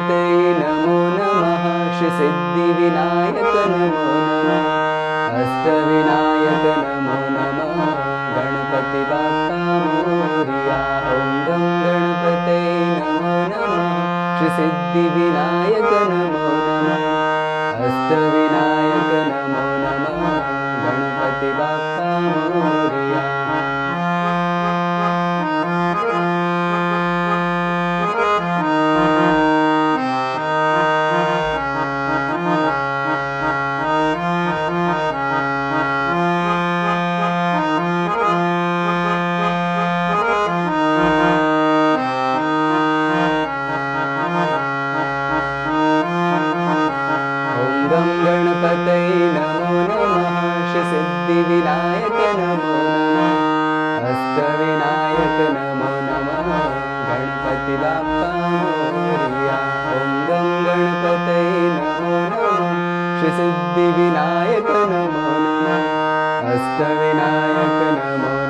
गणपते नमो नमः श्री सिद्धिविनायक नमो नमः अष्टविनायक नमो नमः गणपति बाप्पा मोरिया ॐ गं गणपते नमो नमः श्री सिद्धिविनायक नमो नमः अष्टविनायक नमो नमः गणपति बाप्पा मोरिया गं गणपते नमो नमः श्री सिद्धिविनायक नमो नमः अष्टविनायक नमो नमः गणपति बाप्पा मोरिया ॐ गं गणपते नमो नमः श्री सिद्धिविनायक नमो नमः अष्टविनायक नमो